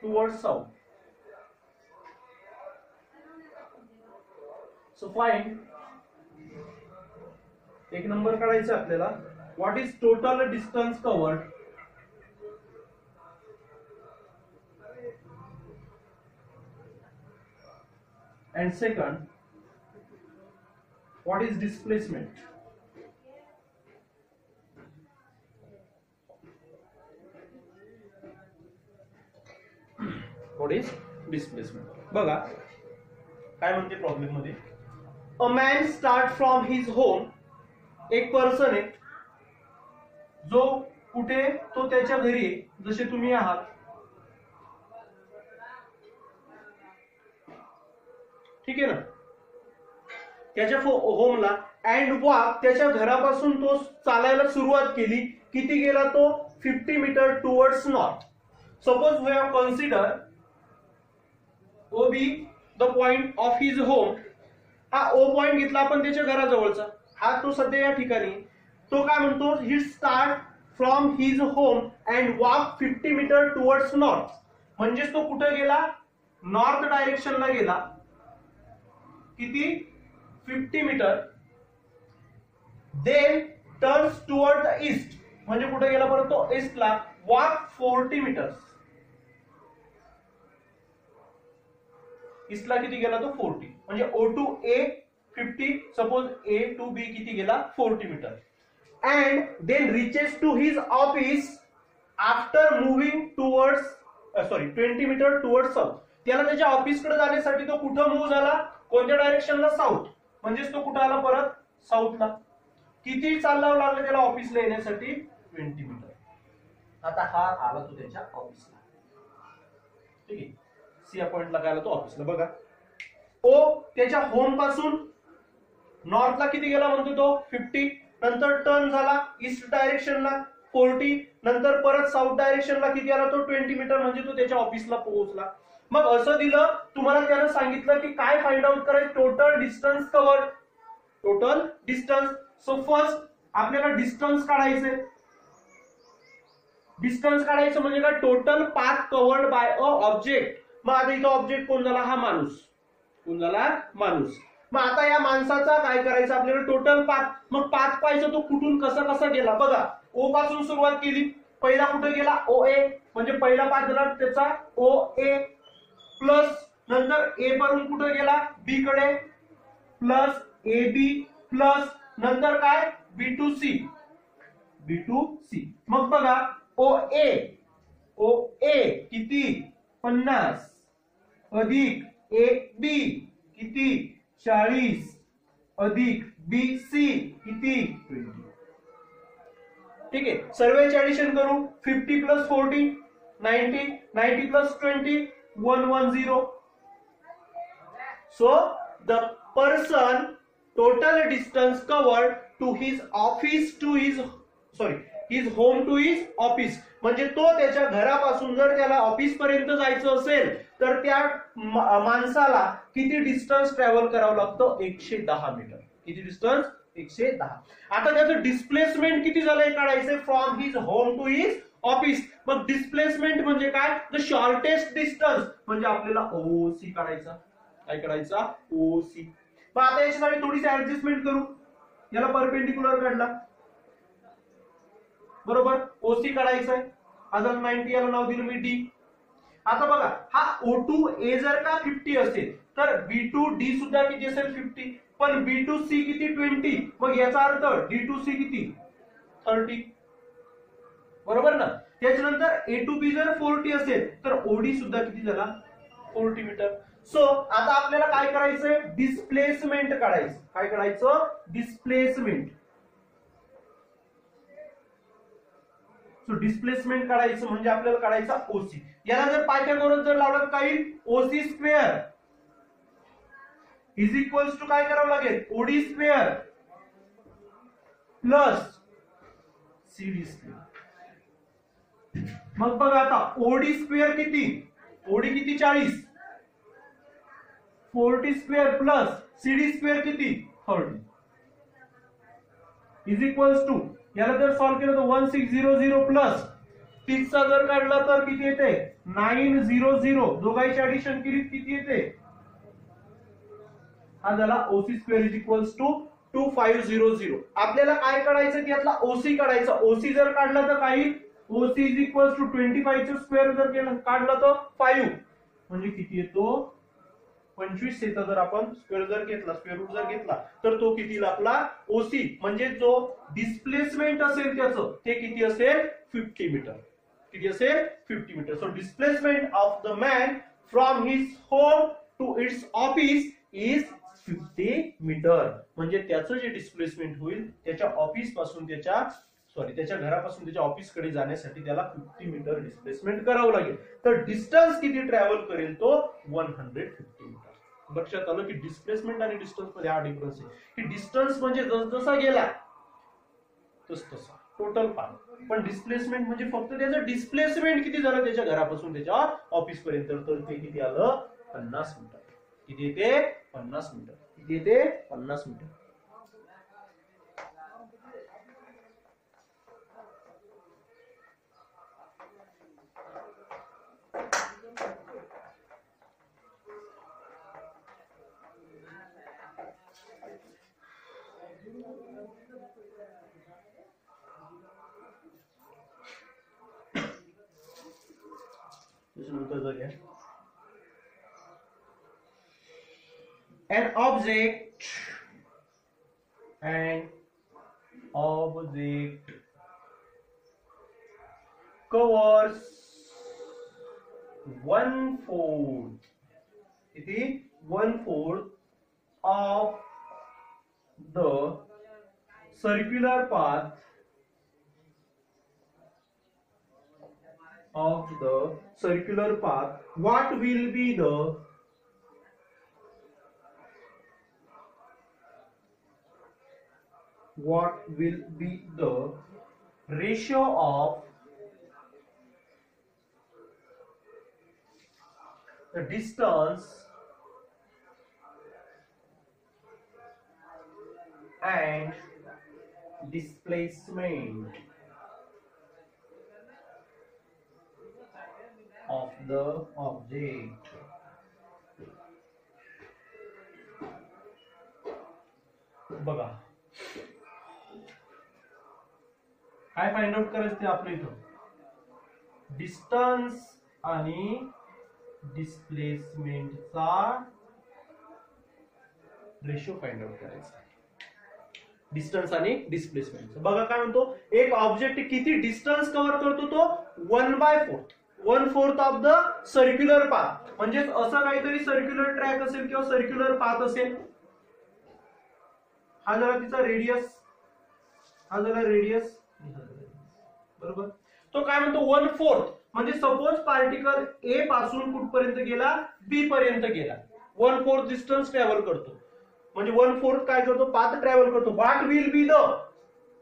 towards south. So find, एक number काढायचा आपल्याला, what is total distance covered and second what is displacement. What is displacement. बघा काय म्हणते problem मध्ये, a man start from his home. एक person आहे जो कुठे, तो त्याच्या घरी आहे, जसे तुम्ही आहात. ठीक आहे ना, त्याच्या होमला, अँड वॉक, त्याच्या घरापासून तो चालायला सुरुवात केली, किती गेला तो 50 metre towards north. Suppose we have consider O be the point of his home. हा ओ पॉइंट घेतला आपण त्याच्या घराजवळचा, हा तो सध्या या ठिकाणी. तो काय म्हणतो, he start from his home and walk 50 metre towards north. म्हणजेच तो कुठे गेला, नॉर्थ डायरेक्शनला गेला, किती 50 metre. Then turns toward the east, म्हणजे कुठे गेला परत तो ईस्टला, वॉक 40 मीटर्स. ईस्टला किती गेला तो 40, म्हणजे O to A 50, suppose A to B किती गेला 40 metre. And then reaches to his office after moving towards 20 metre towards south. त्याला त्याच्या ऑफिसकडे जाण्यासाठी तो कुठं मूव्ह झाला, कोणत्या डायरेक्शनला, साऊथ. म्हणजेच तो कुठं आला परत साऊथला. किती चालवावं लागलं त्याला ऑफिसला येण्यासाठी, 20 मीटर. आता हा आला तो त्याच्या ऑफिसला, ठीक आहे. सी या पॉइंटला काय आला तो ऑफिसला. बघा ओ त्याच्या होम पासून नॉर्थला किती गेला म्हणतो तो 50, नंतर टर्न झाला ईस्ट डायरेक्शनला 40, नंतर परत साऊथ डायरेक्शनला किती आला तो 20 मीटर, म्हणजे तो त्याच्या ऑफिसला पोहोचला. मग असं दिलं तुम्हाला, त्यानं सांगितलं की काय फाइंड आउट करायचं, total distance covered, total distance. So first आपल्याला डिस्टन्स काढायचंय. डिस्टन्स काढायचं म्हणजे काय, total path covered bye a object. मग आता इथं ऑब्जेक्ट कोण झाला, हा माणूस. कोण झाला, माणूस. मग आता या माणसाचा काय करायचं आपल्याला, टोटल पाथ. मग पाथ पाहायचं तो कुठून कसा कसा गेला. बघा ओ पासून सुरुवात केली, पहिला कुठे गेला OA, म्हणजे पहिला पाथ झाला त्याचा OA प्लस, नंतर A वरून कुठे गेला B कडे प्लस AB प्लस, नंतर काय B टू C. मग बघा OA किती 50 अधिक AB किती 40 अधिक BC किती 20. ठीक आहे, सर्वेचे ऍडिशन करू. 50 plus 40 90, 90 plus 20 110. So the person total distance covered to his office to his his home to his office. म्हणजे तो त्याच्या घरापासून जर त्याला ऑफिस पर्यंत जायचं असेल तर त्या माणसाला किती डिस्टन्स ट्रॅव्हल करावं लागतं, 110 मीटर. किती डिस्टन्स, 110. आता त्याचं डिस्प्लेसमेंट किती झालंय काढायचंय, from his home to his office. मग डिस्प्लेसमेंट म्हणजे काय, द शॉर्टेस्ट डिस्टन्स, म्हणजे आपल्याला OC काढायचा. काय काढायचा, OC. मग आता याच्यासाठी थोडीशी ऍडजस्टमेंट करू. याला परपेंडिक्युलर काढला, बरोबर, OC काढायचंय. आता 90 याला नाव दिलं मी D. आता बघा हा O टू A जर का 50 असेल तर B टू D सुद्धा किती असेल 50, पण B टू C किती 20. मग याचा अर्थ D टू C किती 30, बरोबर ना. त्याच्यानंतर A टू B जर 40 असेल तर OD सुद्धा किती झाला 40 मीटर. सो आता आपल्याला काय करायचंय, डिस्प्लेसमेंट काढायचं. काय काढायचं, डिस्प्लेसमेंट. सो डिस्प्लेसमेंट काढायचं म्हणजे आपल्याला काढायचा OC. याला जर पायथागोरस जर लावलं काही OC square is equals to काय करावं लागेल, OD square plus CD square. मग बघा आता OD स्क्वेअर किती, OD किती 40, 40 स्क्वेअर प्लस CD स्क्वेअर किती 30 इज इक्वल्स टू, याला जर सॉल्व्ह केलं तर 1600 प्लस 30 चा जर काढला तर किती येते 900. दोघांची ऍडिशन केली किती येते, हा झाला OC square is equals to 2500. आपल्याला काय काढायचं, यातला OC काढायचा. OC जर काढला तर काही OC इज इक्वल्स टू 25 चा स्क्वेअर जर केलं काढला तर 5, म्हणजे किती येतो 25 येतं. जर आपण स्क्वेअर जर घेतला, स्क्वेअर रूट जर घेतला तर तो किती आपला OC, म्हणजे जो डिस्प्लेसमेंट असेल त्याचं ते किती असेल 50 मीटर. किती असेल 50 metre. So displacement of the man from his home to its office is 50 metre. म्हणजे त्याचं जे डिस्प्लेसमेंट होईल त्याच्या ऑफिस पासून त्याच्या घरापासून त्याच्या ऑफिसकडे जाण्यासाठी त्याला 50 मीटर डिस्प्लेसमेंट करावं लागेल. तर डिस्टन्स किती ट्रॅव्हल करेल तो 150 मीटर. लक्षात आलं की डिस्प्लेसमेंट आणि डिस्टन्स मध्ये हा डिफरन्स आहे की डिस्टन्स म्हणजे जसा गेला तसा टोटल पाथ, पण डिस्प्लेसमेंट म्हणजे फक्त त्याचं डिस्प्लेसमेंट किती झालं त्याच्या घरापासून त्याच्या ऑफिस पर्यंत, तर ते किती आलं 50 मीटर. किती येते 50 मीटर. किती येते 50 metre. An object covers 1/4 of the circular path what will be the ratio of the distance and displacement of the object. बघा काय फाइंड आउट करायचं ते आपल्या इथं डिस्टन्स आणि डिस्प्लेसमेंटचा रेशो फाइंड आउट करायचा. डिस्टन्स आणि डिस्प्लेसमेंट बघा काय म्हणतो, एक ऑब्जेक्ट किती डिस्टन्स कव्हर करतो तो 1/4 ऑफ द सर्क्युलर पाथ, म्हणजे असं काहीतरी सर्क्युलर ट्रॅक असेल किंवा सर्क्युलर पाथ असेल. हा झाला तिचा रेडियस, हा झाला रेडियस बरोबर. तो काय म्हणतो 1/4 म्हणजे सपोज पार्टिकल ए पासून कुठपर्यंत गेला बी पर्यंत गेला, 1/4 डिस्टन्स ट्रॅव्हल करतो, म्हणजे 1/4 काय करतो पाथ ट्रॅव्हल करतो. What will be the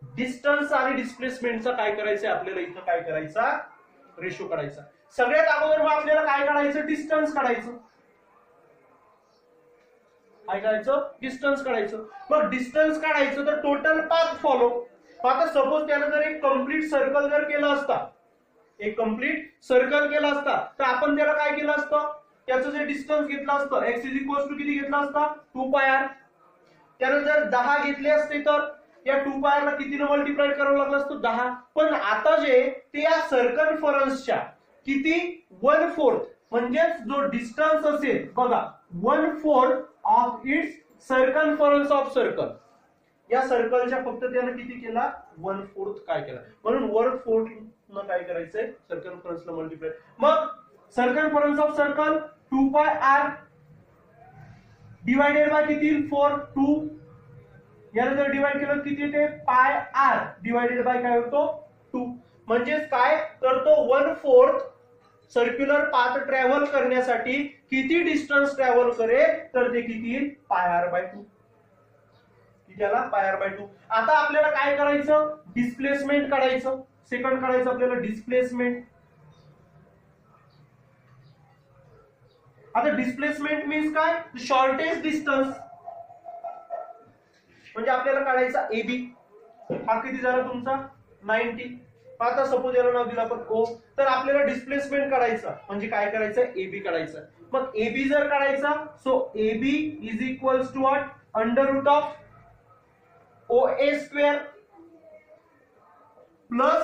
distance आणि डिस्प्लेसमेंटचा काय करायचं आपल्याला इथं काय करायचा रेशो काढायचा. सगळ्यात अगोदर मग आपल्याला काय काढायचं डिस्टन्स काढायचं. काय काढायचं डिस्टन्स काढायचं. मग डिस्टन्स काढायचं तर टोटल पाथ फॉलो. आता सपोज त्यानं जर एक कम्प्लीट सर्कल जर केला असता, एक कम्प्लीट सर्कल केला असता तर आपण त्याला काय केलं असतं, त्याचं जे डिस्टन्स घेतलं असतं x किती घेतला असता 2πr. त्यानं जर 10 घेतले असते तर या 2πr ला कितीने मल्टिप्लाय करावं लागलं असतं 10. पण आता जे ते या सर्कम्फरन्सच्या किती 1/4 म्हणजे जो डिस्टन्स असेल बघा 1/4 of its circumference of circle. या सर्कलच्या फक्त त्यानं किती केला 1/4 काय केला, म्हणून 1/4 न काय करायचंय सर्कम्फरन्सला मल्टिप्लाय. मग circumference of circle 2πr divided by किती 4 2. याला जर डिवाइड केलं किती येते πr डिवाइडेड बाय काय होतो 2. म्हणजेच काय तर तो 1/4 सर्क्युलर पाथ ट्रॅव्हल करण्यासाठी किती डिस्टन्स ट्रॅव्हल करेल तर ते किती येईल πr/2. किती आला πr/2. आता आपल्याला काय करायचं डिस्प्लेसमेंट काढायचं. सेकंड काढायचं आपल्याला डिस्प्लेसमेंट. आता डिस्प्लेसमेंट मीन्स काय शॉर्टेस्ट डिस्टन्स, म्हणजे आपल्याला काढायचा AB. हा किती झाला तुमचा 90. आता सपोज याला नाव दिलं आपण O, तर आपल्याला डिस्प्लेसमेंट काढायचा म्हणजे काय करायचं AB काढायचं. मग AB जर काढायचा so AB is equals to what under root of OA² plus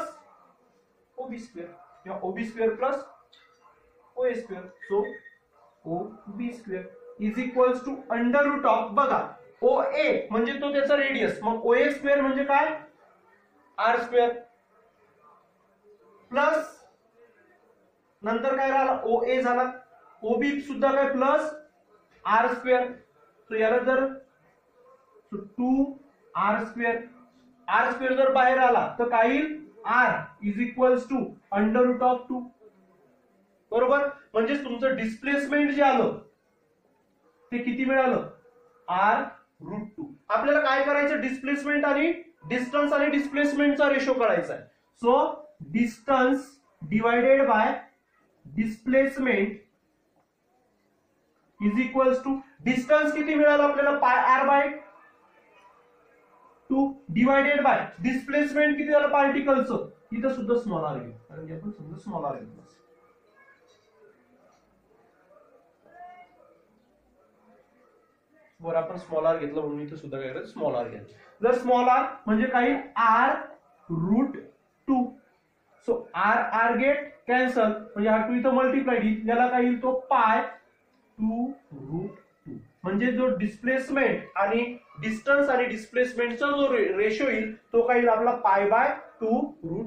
OB² किंवा OB² plus OA². So OB² is equals to under root of बघा OA म्हणजे तो त्याचा रेडियस, मग OA² म्हणजे काय R² प्लस नंतर काय राहिला OA झाला, OB सुद्धा काय प्लस R². सो याला जर 2R² जर बाहेर आला तर काय येईल R is equals to under root of 2 बरोबर. म्हणजे तुमचं डिस्प्लेसमेंट जे आलं ते किती मिळालं r√2. आपल्याला काय करायचं डिस्प्लेसमेंट आणि डिस्टन्स आणि डिस्प्लेसमेंटचा रेशो काढायचा आहे. So distance divided by displacement is equals to distance किती मिळालं आपल्याला pi r by 2 divided by displacement किती झालं पार्टिकलचं, इथं सुद्धा स्मॉल r घेऊ कारण की आपण समजा स्मॉल r घेतलं. वर आपण स्मॉल r घेतलं म्हणून इथे सुद्धा काय करायचं स्मॉल r घ्यायचं. जर स्मॉल r म्हणजे काही r√2. So r get cancel म्हणजे हा 2 इथं मल्टिप्लाय येईल, याला काय येईल तो पाय 2√2. म्हणजे जो डिस्प्लेसमेंट आणि डिस्टन्स आणि डिस्प्लेसमेंटचा जो रेशो येईल तो काय येईल आपला पाय बाय 2√2.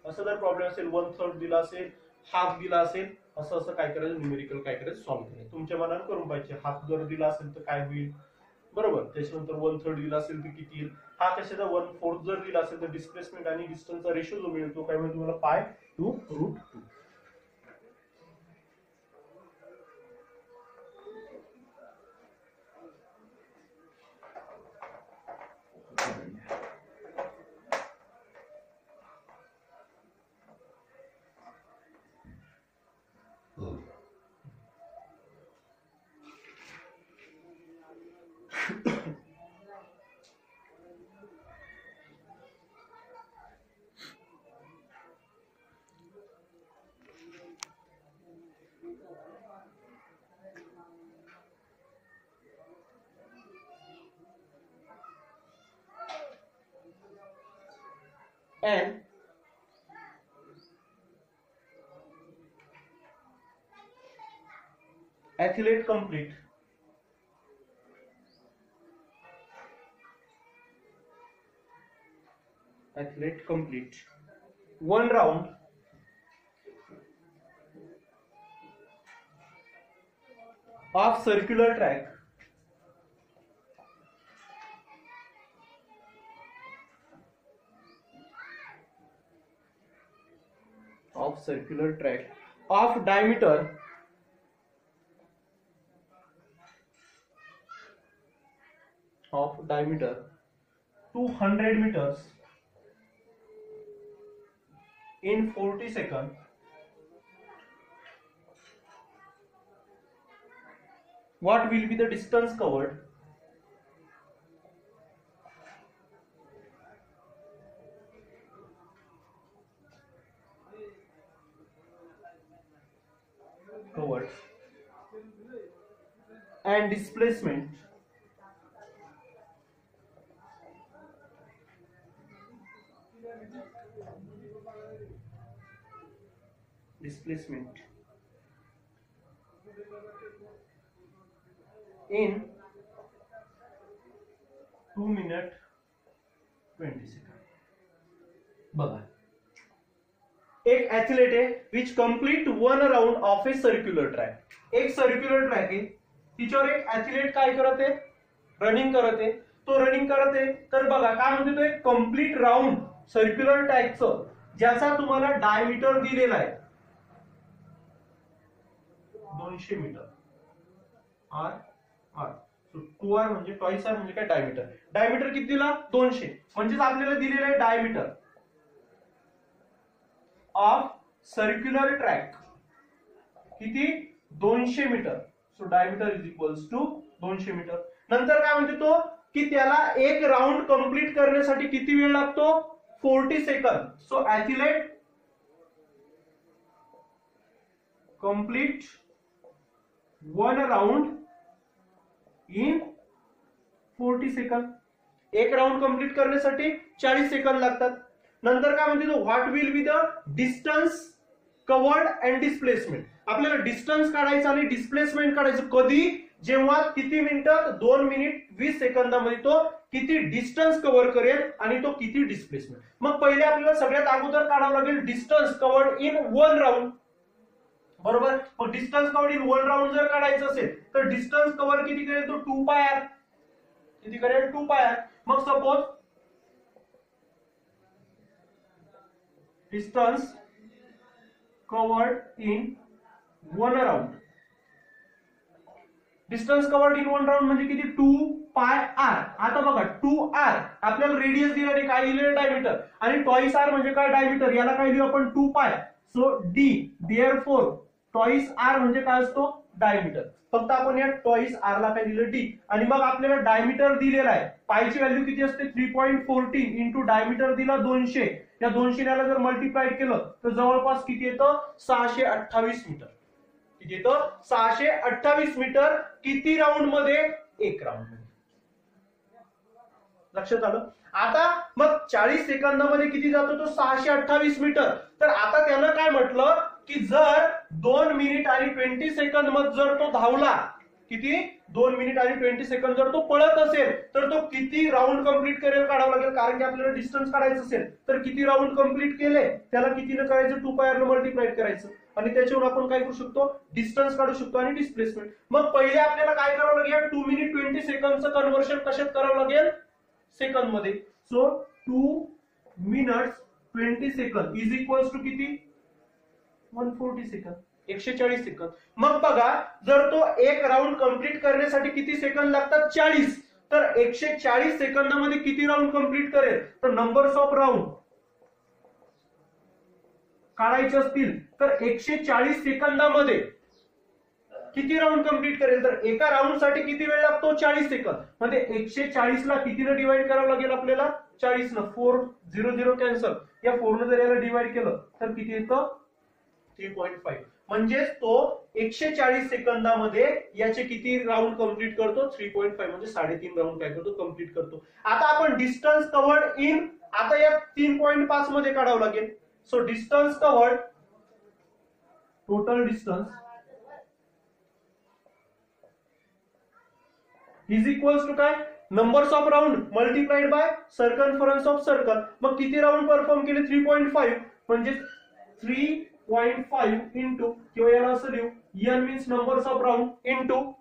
असं जर प्रॉब्लेम असेल 1/3 दिला असेल, हाफ दिला असेल, असं असं काय करायचं न्यूमेरिकल काय करायचं सॉल्व्ह करायचं. तुमच्या मनाने करून पाहिजे. हाफ जर दिला असेल तर काय होईल बरोबर, त्याच्यानंतर 1/3 दिला असेल तर किती येईल, हा कशाचा 1/4 जर दिला असेल तर डिस्प्लेसमेंट आणि डिस्टन्सचा रेशो जो मिळतो काय म्हणजे तुम्हाला पाय 2√2. An athlete complete one round of circular track of diameter 200 meters in 40 seconds. What will be the distance covered? And displacement in 2 minutes 20 seconds. बघा एक ऍथलीट आहे which complete 1 round of A circular track. एक circular track आहे, तिच्यावर एक athlete काय करत आहे रनिंग करत आहे. तो रनिंग करत आहे तर बघा काय म्हणते तो एक कम्प्लीट राउंड सर्क्युलर ट्रॅकचं ज्याचा तुम्हाला डायमीटर दिलेला आहे 200 मीटर. r 2r म्हणजे ट्वाइस r म्हणजे काय डायमीटर. डायमीटर किती दिला 200 म्हणजेच आपल्याला दिलेलं आहे डायमीटर ऑफ सर्क्युलर ट्रॅक किती 200 metre. So diameter is equals to 200 metre. नंतर काय म्हणते तो की त्याला एक राउंड कंप्लीट करण्यासाठी किती वेळ लागतो 40 second. So athlete complete 1 round in 40 second. एक राउंड कंप्लीट करण्यासाठी 40 सेकंद लागतात. नंतर काय म्हणते तो what will be the distance covered and displacement. आपल्याला डिस्टन्स काढायचं आणि डिस्प्लेसमेंट काढायचं कधी जेव्हा किती मिनिटात 2 मिनिट 20 सेकंदामध्ये तो किती डिस्टन्स कव्हर करेल आणि तो किती डिस्प्लेसमेंट. मग पहिले आपल्याला सगळ्यात अगोदर काढावं लागेल डिस्टन्स कव्हर्ड इन 1 राउंड बरोबर. मग डिस्टन्स कव्हर्ड इन 1 राउंड जर काढायचं असेल तर डिस्टन्स कव्हर किती करेल तो 2 पाय r. किती करेल 2 पाय r. मग suppose distance covered in 1 round distance covered in one round म्हणजे किती 2πr. आता बघा 2r आपल्याला रेडियस दिलेले काय दिलेलं डायमीटर आणि टॉइस r म्हणजे काय डायमीटर, याला काय लिहू आपण 2π. So d therefore twice r म्हणजे काय असतो डायमीटर. फक्त आपण या टॉइस r ला काय दिलं d आणि मग आपल्याला डायमीटर दिलेला आहे. पायची व्हॅल्यू किती असते 3.14 इंटू डायमीटर दिला 200. या 200 याला जर मल्टिप्लाइड केलं तर जवळपास किती येतं 628 मीटर. किती येतं 628 मीटर. किती राऊंड मध्ये 1 राऊंड मध्ये. लक्षात आलं. आता मग 40 सेकंदामध्ये किती जातो तो 628 मीटर. तर आता त्यानं काय म्हटलं की जर 2 मिनिट आणि 20 सेकंद मध्ये जर तो धावला, किती 2 मिनिट आणि 20 सेकंद जर तो पळत असेल तर तो किती राऊंड कंप्लीट करेल काढावं लागेल, कारण की आपल्याला डिस्टन्स काढायचं असेल. तर किती राऊंड कंप्लीट केले त्याला कितीनं करायचं 2πr ने मल्टिप्लाय करायचं आणि त्याच्यावर आपण काय करू शकतो डिस्टन्स काढू शकतो आणि डिस्प्लेसमेंट. मग पहिले आपल्याला काय करावं लागेल 2 मिनिट 20 सेकंदचं कन्व्हर्शन कशात करावं लागेल सेकंद मध्ये. So 2 minutes 20 second is equals to किती 140 सेकंद 140 सेकंद. मग बघा जर तो एक राऊंड कंप्लीट करण्यासाठी किती सेकंद लागतात 40, तर 140 सेकंदामध्ये किती राऊंड कंप्लीट करेल. तर नंबर्स ऑफ राऊंड काढायचे असतील तर 140 सेकंदामध्ये किती राऊंड कंप्लीट करेल. तर एका राऊंड साठी किती वेळ लागतो 40 सेकंद. म्हणजे 140 ला कितीने डिवाइड करावं लागेल आपल्याला 40 न. 4 0 0 कॅन्सल. या 4 ने जर याला डिवाइड केलं तर किती येतं 3.5. म्हणजेच तो 140 सेकंदामध्ये याचे किती राऊंड कंप्लीट करतो 3.5 म्हणजे 3.5 राऊंड काय करतो कंप्लीट करतो. आता आपण डिस्टन्स कव्हर्ड इन आता या 3.5 मध्ये काढावं लागेल. So distance covered total distance is equals to काय numbers of round multiplied by circumference of circle. मग किती राऊंड परफॉर्म केले 3.5 म्हणजे 3.5 इंटू किंवा याला असं लिहू n means numbers of round into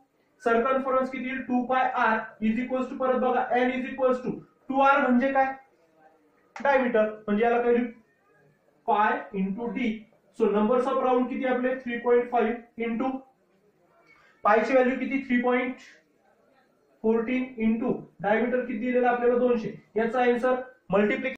circumference किती 2πr इज इक्वल्स टू परत बघा n is equals to 2r म्हणजे काय डायमीटर म्हणजे याला काय लिहू pi into d. So numbers of round किती आपले 3.5 इंटू पायची व्हॅल्यू किती 3.14 इंटू डायमीटर किती दिलेला आपल्याला 200. याचा आन्सर मल्टिप्लिकेशन